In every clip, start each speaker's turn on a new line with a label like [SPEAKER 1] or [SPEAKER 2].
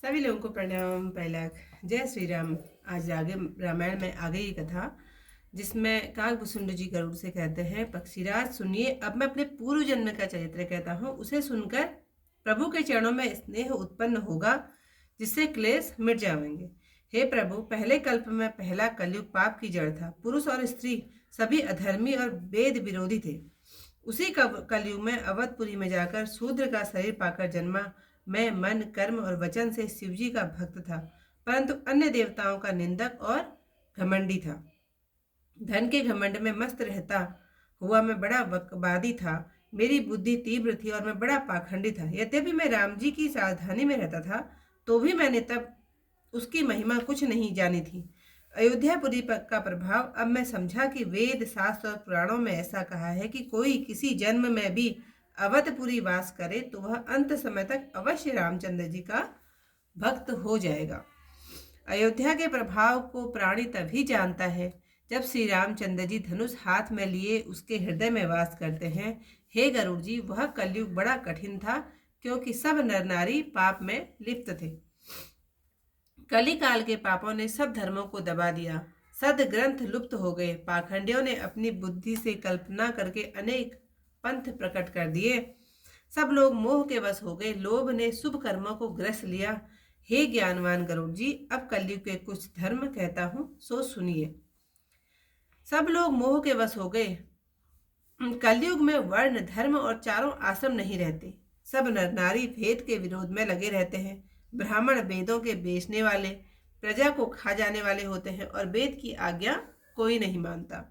[SPEAKER 1] सभी लोगों को प्रणाम। पहला जय श्री राम। आज आगे रामायण में आ गई कथा जिसमें काकभूषुंड जी गरुड़ से कहते हैं, पक्षीराज सुनिए, अब मैं अपने पूर्व जन्म का चरित्र कहता हूँ। उसे सुनकर प्रभु के चरणों में स्नेह उत्पन्न होगा, जिससे क्लेश मिट जाएंगे। हे प्रभु, पहले कल्प में पहला कलयुग पाप की जड़ था। पुरुष और स्त्री सभी अधर्मी और वेद विरोधी थे। उसी कलयुग में अवधपुरी में जाकर शूद्र का शरीर पाकर जन्मा। मैं मन, कर्म और वचन से शिवजी का भक्त था, परंतु अन्य देवताओं का निंदक और घमंडी था। धन के घमंड में मस्त रहता हुआ मैं बड़ा वकवादी था। मेरी बुद्धि तीव्र थी और मैं बड़ा पाखंडी था। यद्यपि मैं राम जी की सावधानी में रहता था, तो भी मैंने तब उसकी महिमा कुछ नहीं जानी थी। अयोध्यापुरी का प्रभाव अब मैं समझा कि वेद, शास्त्र और पुराणों में ऐसा कहा है कि कोई किसी जन्म में भी अवधपुरी वास करे तो वह अंत समय तक अवश्य रामचंद्र जी का भक्त हो जाएगा। अयोध्या के प्रभाव को प्राणी तभी जानता है जब श्री रामचंद्र जी धनुष हाथ में लिए उसके हृदय में वास करते हैं। हे गरुड़ जी, वह कलयुग बड़ा कठिन था, क्योंकि सब नर नारी पाप में लिप्त थे। कली काल के पापों ने सब धर्मों को दबा दिया। सद ग्रंथ लुप्त हो गए। पाखंडियों ने अपनी बुद्धि से कल्पना करके अनेक पंथ प्रकट कर दिए। सब लोग मोह के वश हो गए। लोभ ने शुभ कर्मों को ग्रस लिया। हे ज्ञानवान गरुड़ जी, अब कलयुग के कुछ धर्म कहता हूं, सो सुनिए। सब लोग मोह के वश हो गए। कलयुग में वर्ण, धर्म और चारों आश्रम नहीं रहते। सब नर नारी भेद के विरोध में लगे रहते हैं। ब्राह्मण वेदों के बेचने वाले, प्रजा को खा जाने वाले होते हैं और वेद की आज्ञा कोई नहीं मानता।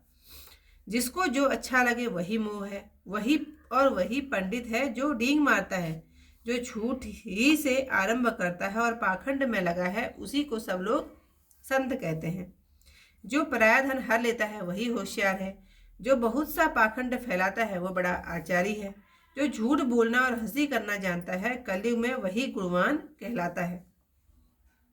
[SPEAKER 1] जिसको जो अच्छा लगे वही मोह है, वही पंडित है जो डींग मारता है। जो झूठ ही से आरंभ करता है और पाखंड में लगा है, उसी को सब लोग संत कहते हैं। जो पराया धन हर लेता है वही होशियार है। जो बहुत सा पाखंड फैलाता है वो बड़ा आचारी है। जो झूठ बोलना और हंसी करना जानता है, कलयुग में वही गुणवान कहलाता है।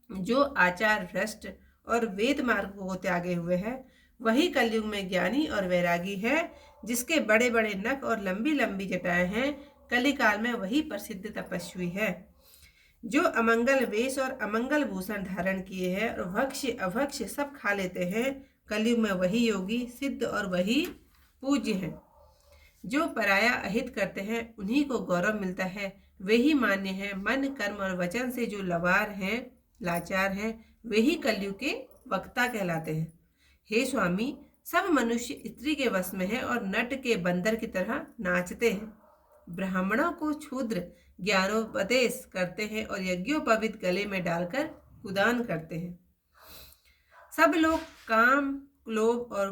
[SPEAKER 1] जो आचार भ्रष्ट और वेद मार्ग को त्यागे हुए है, वही कलयुग में ज्ञानी और वैरागी है। जिसके बड़े बड़े नख और लंबी लंबी जटाएं हैं, कलिकाल में वही प्रसिद्ध तपस्वी है। जो अमंगल वेश और अमंगल भूषण धारण किए हैं और भक्ष अभक्ष सब खा लेते हैं, कलयुग में वही योगी, सिद्ध और वही पूज्य है। जो पराया अहित करते हैं उन्हीं को गौरव मिलता है, वे ही मान्य है। मन, कर्म और वचन से जो लवार हैं, लाचार हैं, वे ही कलयुग के वक्ता कहलाते हैं। हे स्वामी, सब मनुष्य स्त्री के वश में है और नट के बंदर की तरह नाचते हैं। ब्राह्मणों को क्षुद्र ज्ञानोपदेश करते हैं और यज्ञोपवीत गले में डालकर कुदान करते हैं। सब लोग काम, लोभ और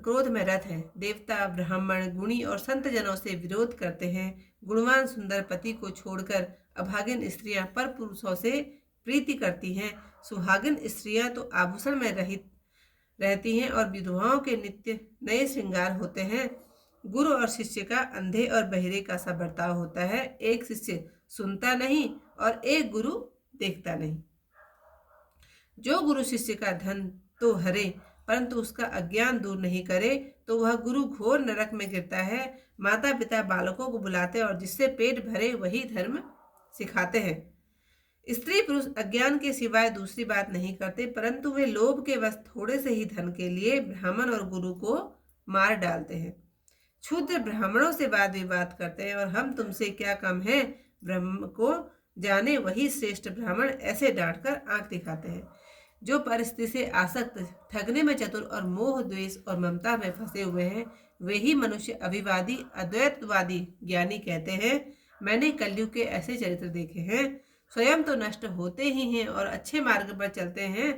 [SPEAKER 1] क्रोध में रत हैं। देवता, ब्राह्मण, गुणी और संत जनों से विरोध करते हैं। गुणवान सुंदर पति को छोड़कर अभागिन स्त्रियां पर पुरुषों से प्रीति करती हैं। सुहागिन स्त्रियां तो आभूषण में रहित रहती हैं और विधवाओं के नित्य नए श्रृंगार होते हैं। गुरु और शिष्य का अंधे और बहिरे का सा बर्ताव होता है। एक शिष्य सुनता नहीं और एक गुरु देखता नहीं। जो गुरु शिष्य का धन तो हरे, परंतु उसका अज्ञान दूर नहीं करे, तो वह गुरु घोर नरक में गिरता है। माता पिता बालकों को बुलाते और जिससे पेट भरे वही धर्म सिखाते हैं। स्त्री पुरुष अज्ञान के सिवाय दूसरी बात नहीं करते, परंतु वे लोभ के वश थोड़े से ही धन के लिए ब्राह्मण और गुरु को मार डालते हैं। क्षुद्र ब्राह्मणों से वाद विवाद करते हैं और हम तुमसे क्या कम है, ब्रह्म को जाने वही श्रेष्ठ ब्राह्मण, ऐसे डांटकर आंख दिखाते हैं। जो परिस्थिति से आसक्त, ठगने में चतुर और मोह, द्वेष और ममता में फंसे हुए हैं, वे ही मनुष्य अभिवादी, अद्वैतवादी ज्ञानी कहते हैं। मैंने कलयुग के ऐसे चरित्र देखे हैं, स्वयं तो नष्ट होते ही हैं और अच्छे मार्ग पर चलते हैं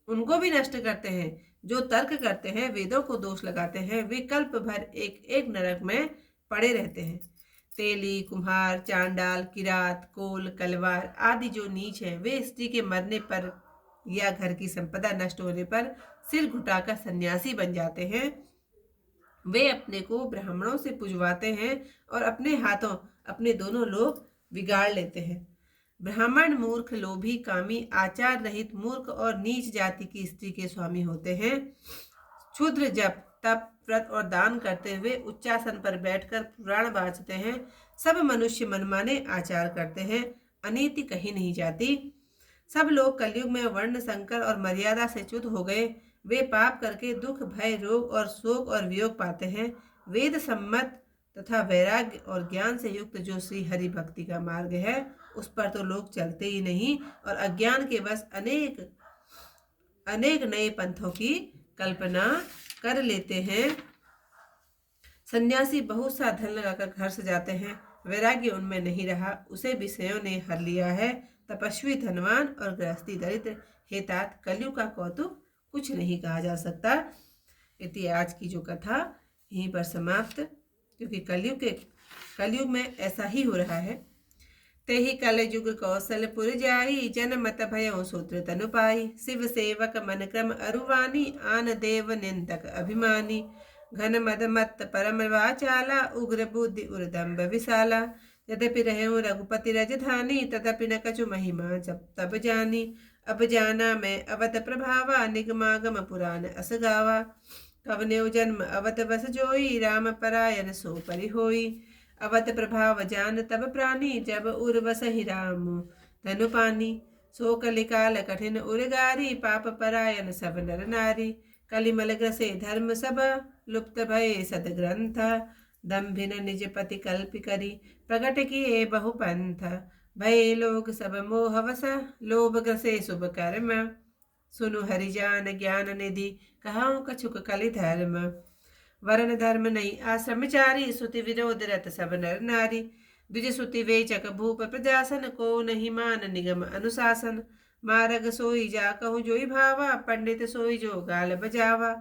[SPEAKER 1] उनको भी नष्ट करते हैं। जो तर्क करते हैं, वेदों को दोष लगाते हैं, वे कल्प भर एक एक नरक में पड़े रहते हैं। तेली, कुम्हार, चांडाल, किरात, कोल, कलवार आदि जो नीच हैं, वे स्त्री के मरने पर या घर की संपदा नष्ट होने पर सिर घुटाकर सन्यासी बन जाते हैं। वे अपने को ब्राह्मणों से पुजवाते हैं और अपने हाथों अपने दोनों लोग बिगाड़ लेते हैं। ब्राह्मण मूर्ख, लोभी, कामी, आचार रहित, मूर्ख और नीच जाति की स्त्री के स्वामी होते हैं। क्षुद्र जप, तप, व्रत और दान करते हुए उच्चासन पर बैठकर पुराण वाचते हैं। सब मनुष्य मनमाने आचार करते हैं, अनीति कहीं नहीं जाती। सब लोग कलयुग में वर्ण संकर और मर्यादा से च्युत हो गए। वे पाप करके दुख, भय, रोग और शोक और वियोग पाते हैं। वेद सम्मत तथा वैराग्य और ज्ञान से युक्त जो श्री हरि भक्ति का मार्ग है, उस पर तो लोग चलते ही नहीं और अज्ञान के बस अनेक अनेक नए पंथों की कल्पना कर लेते हैं। सन्यासी बहुत सा धन लगाकर घर सजाते हैं, वैराग्य उनमें नहीं रहा, उसे विषयों ने हर लिया है। तपस्वी धनवान और गृहस्थी दरिद्र, हे तात कलयुग का कौतुक कुछ नहीं कहा जा सकता। इति आज की जो कथा यहीं पर समाप्त, क्योंकि कलयुग में ऐसा ही हो रहा है। तेहि कल युग कौशलपुर जाई, जन मत भयो सूत्र तनु पाई। शिव सेवक मन क्रम अरुवानी, आन देव निंदक अभिमानी। घन मद मत परम वाचाला, उग्र बुद्धि उर्दम्ब विशाला। यद्यपि रहूं रघुपति रजधानी, तदपि न कछु महिमा जब तब जानी। अब जाना मैं अवध प्रभावा, निगमागम पुराण अस गावा। कवनेउ जन्म अवध बस जोई, राम परायण सो परि होई। अवध प्रभाव जान तब प्राणी, जब उर्वस ही राम धनु पानी। सो कलिकाल कठिन उर्गारी, पाप परायण सब नर नारी। कलिमल ग्रसे धर्म सब, लुप्त भये सदग्रंथ। दम्भिन निज पति कल्प करी, प्रगट किए बहु पंथ। भये लोग सब मोह वस, लोभ ग्रसे शुभ कर्म। सुनु हरिजान ज्ञान निधि, कहाऊँ कछुक कलि धर्म। वरण धर्म नहीं आश्रमचारी, सुति विरोध रत सब नर नारी। द्विज सुति वेचक भूप प्रजासन, को नहीं मान निगम अनुशासन। मारग सोई जा कहूँ जोई भावा, पंडित सोई जो गाल बजावा।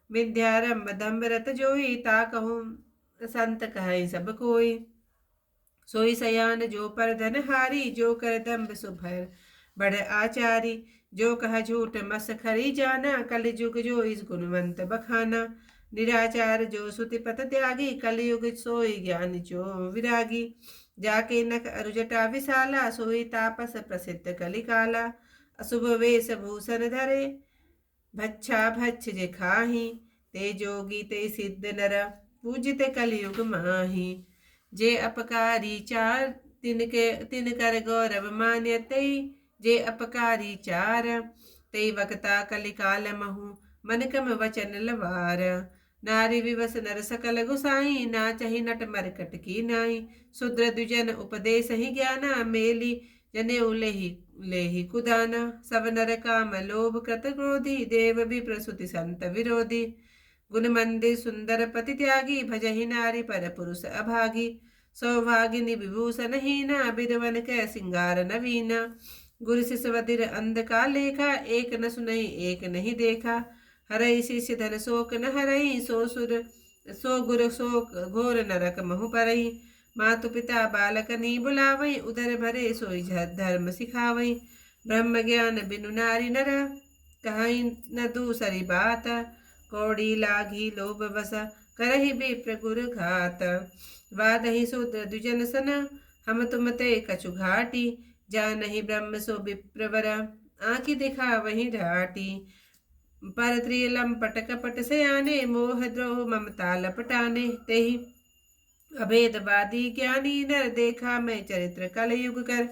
[SPEAKER 1] विद्यारंभ दम्भ रत जोई, ता कहूँ संत कहे सब कोई। सोई सयान जो पर धन हारी, जो कर दम्भ सुभर बड़ आचारी। जो कहा झूठ मस खरी जाना, कल युग जो इस गुणवंत बखाना। निराचार जो सुति पथ त्यागी, कलयुग सोई ज्ञान जो विरागी। जाके नख अरुजटा विशाला, सोई तापस प्रसिद्ध कलिकाला। अशुभ वेश भूषण धरे, भच्छा भच्छ जे खाही। ते जोगी ते सिद्ध नर, पूजित कलयुग माही। जे अपकारी चार, तिन कर गौरव मान्यते। जे अपकारी चार, ते वक्ता कलिकाल महु। मन कम वचन लवार। नारी विवश नर सकल गुसाई, ना चही नट मरकट की नाई। शूद्र द्विजन उपदेश ही ज्ञाना, मेली जनेऊ लेहि कुदाना। सब नर काम लोभ कृत क्रोधी, देव भी प्रसूति संत विरोधी। गुण मंदिर सुंदर पति त्यागी, भजहि नारी पर पुरुष अभागी। सौभागिनी विभूषण हीना, विधवन कै सिंगार नवीना। गुरु शिष्य बधिर अंध का लेखा, एक न सुनई एक नहीं देखा। हरई शिष्य धन शोक न हरई, सो गुरु शोक घोर नरक महु परई। मातु पिता बालक नी बुलावई, उदर भरे सोई धर्म सिखावई। ब्रह्म ज्ञान बिनु नारी नर, कहीं न दूसरी बात। कौड़ी लागी लोभ बस, करहि विप्र गुरु घात। वादहि शूद्र द्विजन सन, हम तुम ते कछु घाटी। जा नहीं ब्रह्म सो विप्रवर, आँखि दिखा वही ढाटी। पर त्रिलंपट कपट से आने, मोह द्रोह ममता लपटाने। तेहि अभेदवादी ज्ञानी नर, देखा मैं चरित्र कलयुग कर।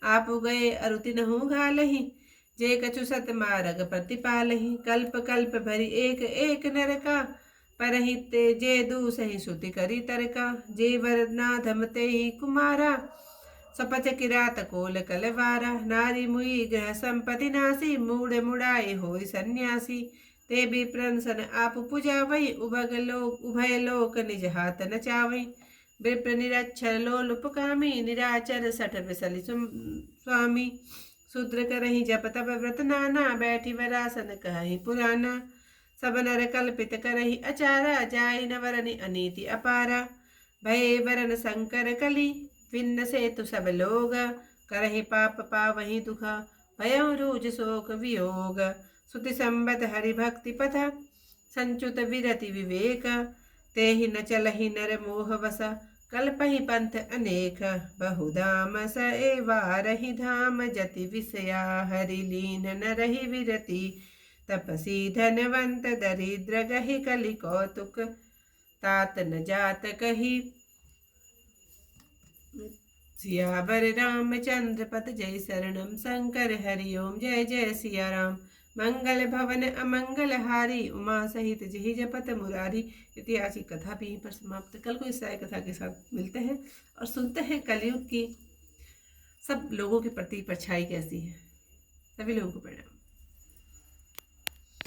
[SPEAKER 1] आप गए अरुति नहु घालहि, जे कछु सत मार्ग प्रतिपालहि। कल्प कल्प भरी एक एक नर का, परहित जे दूसहि सुति करी तरका। जे वर नाधम तेहि कुमारा, सपच किरात कोल कलवारा। नारी मुई ग्रह संपति नासी, मूढ़ मुड़ाए होय सन्यासी। ते विप्रंसन आप पुजावई, उभय लोक निज हाथ नचावई। विप्र निरक्षर लोलुपकामी, निराचर सठ विसलि स्वामी। शूद्र करहि जप तप व्रत नाना, बैठी वरासन कहि पुराना। सब नर कल्पित करहि अचारा, जाय न वरनि अनीति अपारा। भय वरन संकर कली, भिन्न से तु सब लोग। करहि पाप पावहि दुख, भयउ रूज शोक वियोग। सुति संबत हरि भक्ति पथ, संचुत विरति विवेक। तेहि न चलहि नर मोह वस, कल्पहि पंथ अनेक। बहुधाम सएवारहि धाम, जति विषया हरि लीन न रहि विरति। तपसी धनवंत दरिद्र गहि, कलि कौतुक तात न जात कही। सियावर रामचंद्र पत जय शरणम शंकर हरि ओम। जय जय सिया राम। मंगल भवन अमंगल हारी उमा सहित जहि जपत मुरारी। इतिहास की कथा भी यहीं पर समाप्त। कल को इस साय कथा के साथ मिलते हैं और सुनते हैं कलयुग की सब लोगों के प्रति परछाई कैसी है। सभी लोगों को प्रणाम।